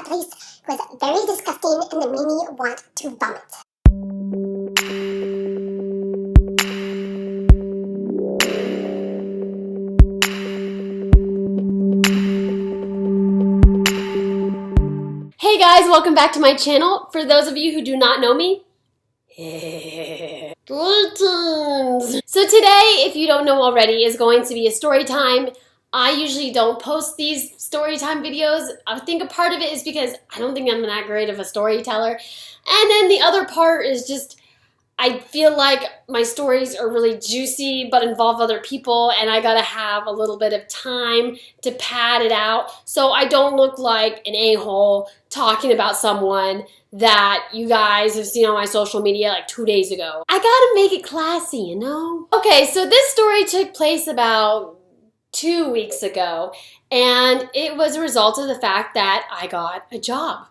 that place. It was very disgusting and it made me want to vomit. Hey guys, welcome back to my channel. For those of you who do not know me, greetings. So today, if you don't know already, is going to be a story time. I usually don't post these story time videos. I think a part of it is because I don't think I'm that great of a storyteller. And then the other part is just I feel like my stories are really juicy but involve other people, and I gotta have a little bit of time to pad it out so I don't look like an a-hole talking about someone that you guys have seen on my social media like 2 days ago. I gotta make it classy, you know? Okay, so this story took place about 2 weeks ago, and it was a result of the fact that I got a job.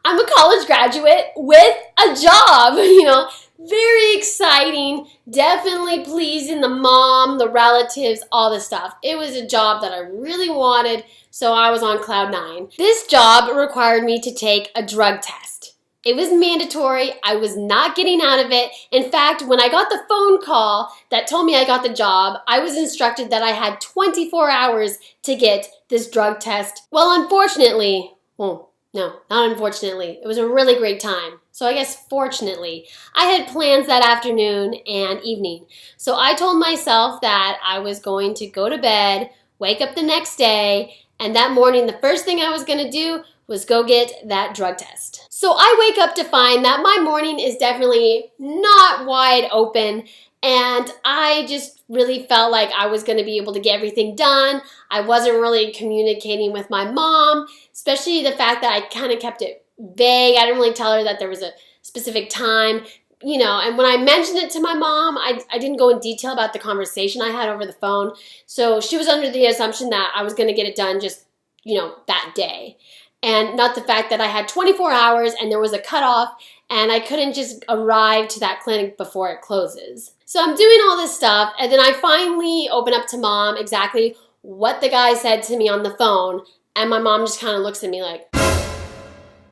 I'm a college graduate with a job, you know, very exciting, definitely pleasing the mom, the relatives, all this stuff. It was a job that I really wanted, so I was on cloud nine. This job required me to take a drug test. It was mandatory. I was not getting out of it. In fact, when I got the phone call that told me I got the job, I was instructed that I had 24 hours to get this drug test. Well, unfortunately, no, not unfortunately. It was a really great time. So I guess fortunately, I had plans that afternoon and evening. So I told myself that I was going to go to bed, wake up the next day, and that morning the first thing I was going to do was go get that drug test. So I wake up to find that my morning is definitely not wide open, and I just really felt like I was going to be able to get everything done. I wasn't really communicating with my mom, especially the fact that I kind of kept it vague. I didn't really tell her that there was a specific time, you know, and when I mentioned it to my mom, I didn't go in detail about the conversation I had over the phone. So she was under the assumption that I was going to get it done just, you know, that day. And not the fact that I had 24 hours and there was a cutoff and I couldn't just arrive to that clinic before it closes. So I'm doing all this stuff, and then I finally open up to mom exactly what the guy said to me on the phone, and my mom just kind of looks at me like,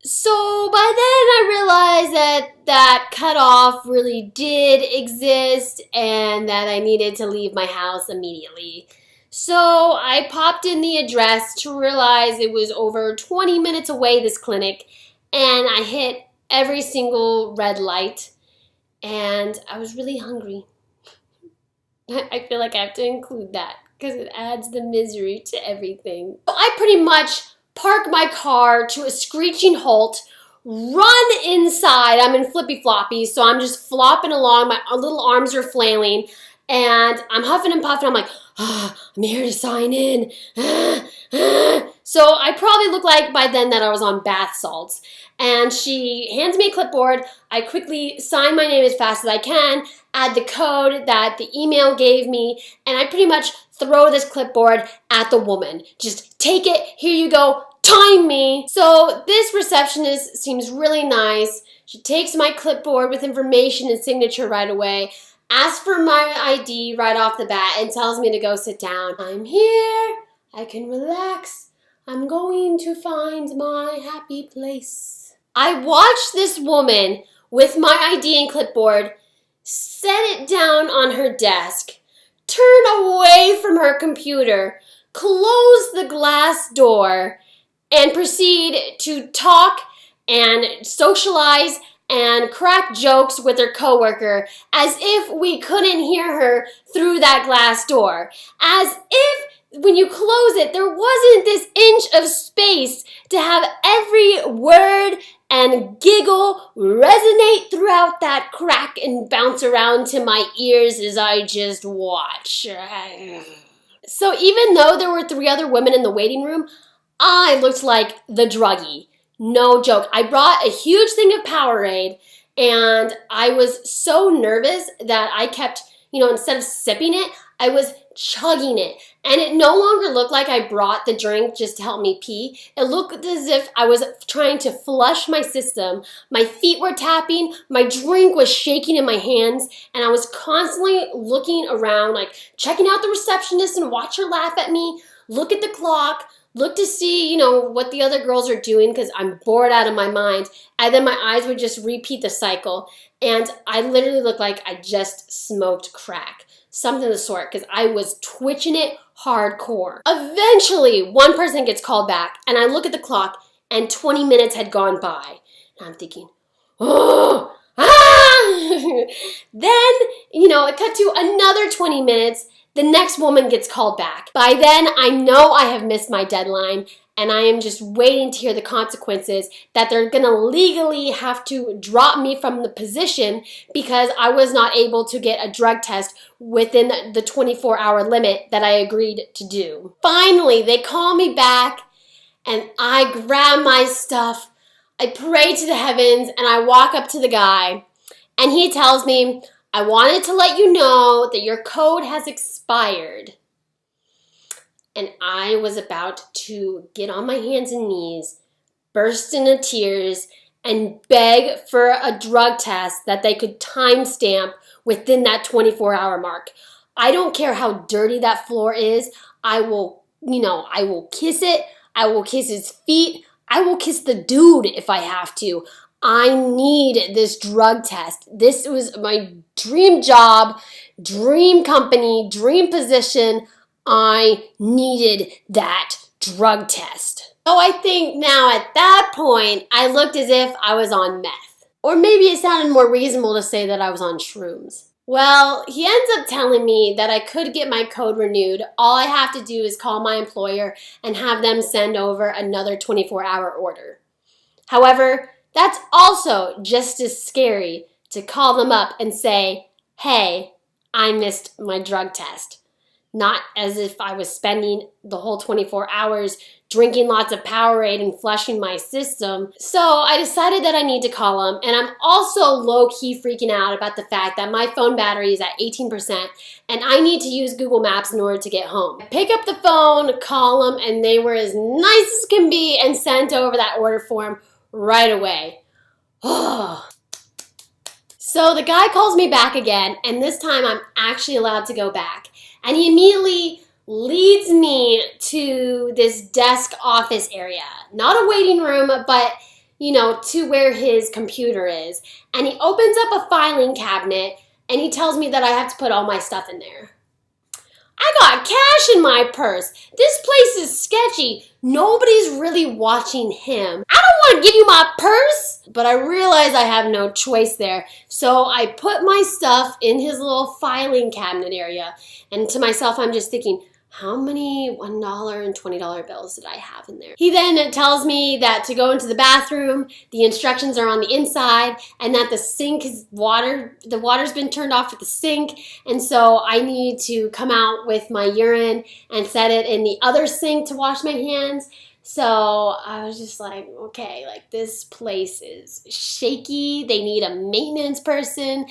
so by then I realized that that cutoff really did exist and that I needed to leave my house immediately. So I popped in the address to realize it was over 20 minutes away, this clinic, and I hit every single red light, and I was really hungry. I feel like I have to include that because it adds the misery to everything. So I pretty much park my car to a screeching halt, run inside. I'm in flippy floppies, so I'm just flopping along. My little arms are flailing, and I'm huffing and puffing. I'm like, I'm here to sign in. So I probably look like by then that I was on bath salts. And she hands me a clipboard. I quickly sign my name as fast as I can, add the code that the email gave me, and I pretty much throw this clipboard at the woman. Just take it, here you go, time me. So this receptionist seems really nice. She takes my clipboard with information and signature right away, asks for my ID right off the bat, and tells me to go sit down. I'm here, I can relax. I'm going to find my happy place. I watched this woman with my ID and clipboard set it down on her desk, turn away from her computer, close the glass door, and proceed to talk and socialize and crack jokes with her coworker as if we couldn't hear her through that glass door. As if when you close it, there wasn't this inch of space to have every word and giggle resonate throughout that crack and bounce around to my ears as I just watch. So even though there were 3 other women in the waiting room, I looked like the druggie. No joke. I brought a huge thing of Powerade, and I was so nervous that I kept, instead of sipping it, I was chugging it. And it no longer looked like I brought the drink just to help me pee. It looked as if I was trying to flush my system. My feet were tapping, my drink was shaking in my hands, and I was constantly looking around, like checking out the receptionist and watch her laugh at me, look at the clock, look to see, what the other girls are doing because I'm bored out of my mind. And then my eyes would just repeat the cycle. And I literally looked like I just smoked crack. Something of the sort, because I was twitching it hardcore. Eventually, one person gets called back, and I look at the clock, and 20 minutes had gone by. And I'm thinking, oh, Then, it cut to another 20 minutes. The next woman gets called back. By then, I know I have missed my deadline, and I am just waiting to hear the consequences that they're going to legally have to drop me from the position because I was not able to get a drug test within the 24-hour limit that I agreed to do. Finally, they call me back, and I grab my stuff. I pray to the heavens, and I walk up to the guy, and he tells me, I wanted to let you know that your code has expired. And I was about to get on my hands and knees, burst into tears, and beg for a drug test that they could timestamp within that 24-hour mark. I don't care how dirty that floor is. I will kiss it. I will kiss his feet. I will kiss the dude if I have to. I need this drug test. This was my dream job, dream company, dream position. I needed that drug test. So I think now at that point, I looked as if I was on meth. Or maybe it sounded more reasonable to say that I was on shrooms. Well, he ends up telling me that I could get my code renewed. All I have to do is call my employer and have them send over another 24-hour order. However, that's also just as scary to call them up and say, hey, I missed my drug test. Not as if I was spending the whole 24 hours drinking lots of Powerade and flushing my system. So I decided that I need to call them, and I'm also low-key freaking out about the fact that my phone battery is at 18% and I need to use Google Maps in order to get home. I pick up the phone, call them, and they were as nice as can be and sent over that order form right away. So the guy calls me back again, and this time I'm actually allowed to go back. And he immediately leads me to this desk office area. Not a waiting room, but, to where his computer is. And he opens up a filing cabinet, and he tells me that I have to put all my stuff in there. I got cash in my purse. This place is sketchy. Nobody's really watching him. I don't want to give you my purse. But I realize I have no choice there. So I put my stuff in his little filing cabinet area. And to myself, I'm just thinking, how many $1 and $20 bills did I have in there? He then tells me that to go into the bathroom, the instructions are on the inside, and that the sink is the water's been turned off at the sink, and so I need to come out with my urine and set it in the other sink to wash my hands. So I was just like, okay, this place is shaky. They need a maintenance person.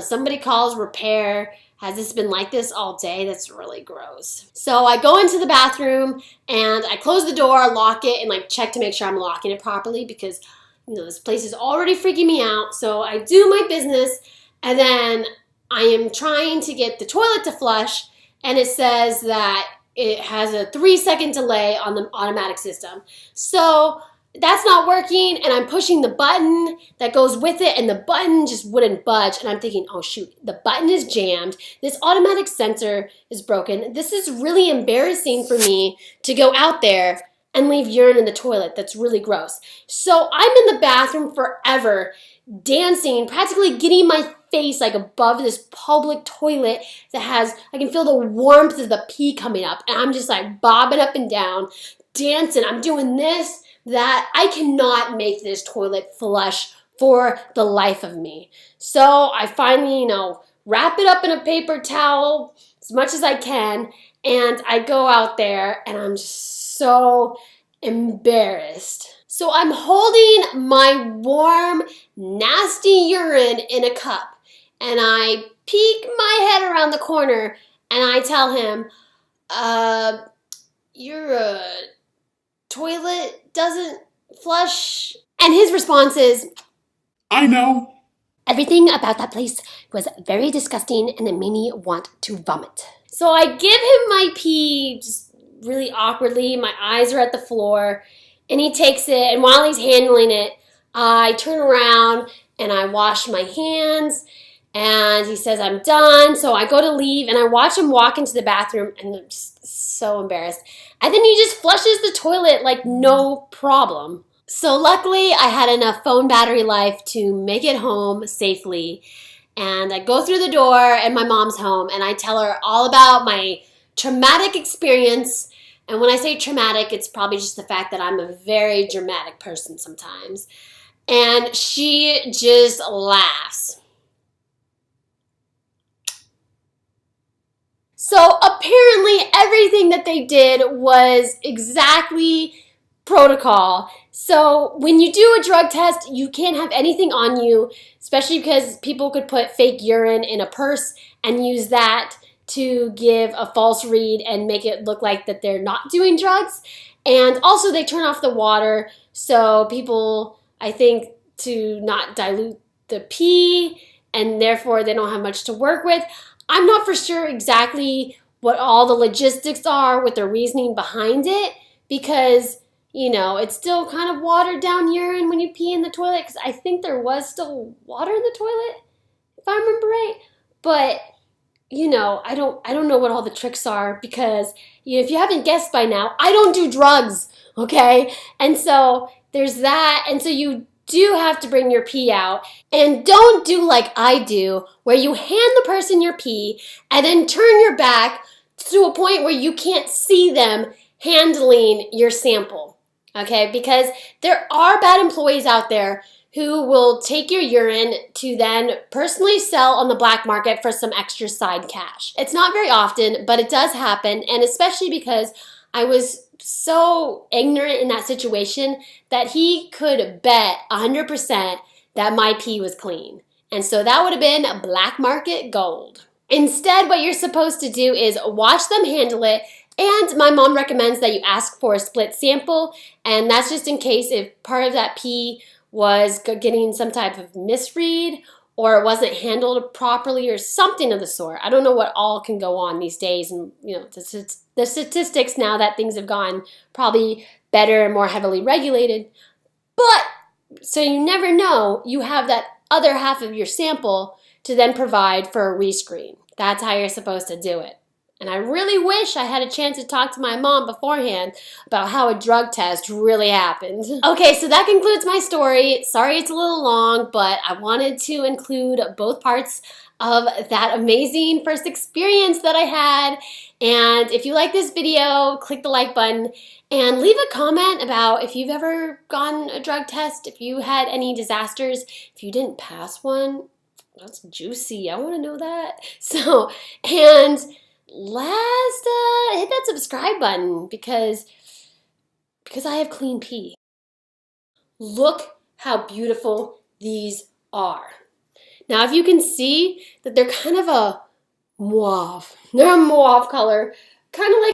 Somebody calls repair. Has this been like this all day? That's really gross. So I go into the bathroom and I close the door, lock it, and check to make sure I'm locking it properly because, this place is already freaking me out. So I do my business and then I am trying to get the toilet to flush and it says that it has a 3-second delay on the automatic system. So that's not working, and I'm pushing the button that goes with it, and the button just wouldn't budge, and I'm thinking, oh shoot, the button is jammed, this automatic sensor is broken, this is really embarrassing for me to go out there and leave urine in the toilet, that's really gross. So I'm in the bathroom forever, dancing, practically getting my face above this public toilet that has, I can feel the warmth of the pee coming up, and I'm just bobbing up and down, dancing, I'm doing this, that. I cannot make this toilet flush for the life of me. So I finally, wrap it up in a paper towel as much as I can, and I go out there, and I'm just so embarrassed. So I'm holding my warm, nasty urine in a cup, and I peek my head around the corner, and I tell him, your toilet doesn't flush. And his response is, I know. Everything about that place was very disgusting and it made me want to vomit. So I give him my pee just really awkwardly. My eyes are at the floor. And he takes it, and while he's handling it, I turn around and I wash my hands, and he says I'm done. So I go to leave, and I watch him walk into the bathroom, and I'm just so embarrassed. And then he just flushes the toilet like no problem. So luckily, I had enough phone battery life to make it home safely. And I go through the door, and my mom's home, and I tell her all about my traumatic experience. And when I say traumatic, it's probably just the fact that I'm a very dramatic person sometimes. And she just laughs. So apparently everything that they did was exactly protocol. So when you do a drug test, you can't have anything on you, especially because people could put fake urine in a purse and use that to give a false read and make it look like that they're not doing drugs. And also they turn off the water so people, I think, to not dilute the pee, and therefore they don't have much to work with. I'm not for sure exactly what all the logistics are with the reasoning behind it, because it's still kind of watered down urine when you pee in the toilet, because I think there was still water in the toilet, if I remember right. But I don't know what all the tricks are, because if you haven't guessed by now, I don't do drugs, okay? And so there's that, and so you do have to bring your pee out, and don't do like I do, where you hand the person your pee and then turn your back to a point where you can't see them handling your sample, okay? Because there are bad employees out there who will take your urine to then personally sell on the black market for some extra side cash. It's not very often, but it does happen, and especially because I was so ignorant in that situation that he could bet 100% that my pee was clean. And so that would have been black market gold. Instead, what you're supposed to do is watch them handle it, and my mom recommends that you ask for a split sample, and that's just in case if part of that pee was getting some type of misread, or it wasn't handled properly, or something of the sort. I don't know what all can go on these days, and the statistics now that things have gone probably better and more heavily regulated. But so you never know, you have that other half of your sample to then provide for a rescreen. That's how you're supposed to do it. And I really wish I had a chance to talk to my mom beforehand about how a drug test really happened. Okay, so that concludes my story. Sorry it's a little long, but I wanted to include both parts of that amazing first experience that I had. And if you like this video, click the like button and leave a comment about if you've ever gotten a drug test, if you had any disasters, if you didn't pass one. That's juicy. I want to know that. So, and last, hit that subscribe button because I have clean pee. Look how beautiful these are. Now, if you can see that they're kind of a mauve. They're a mauve color, kind of like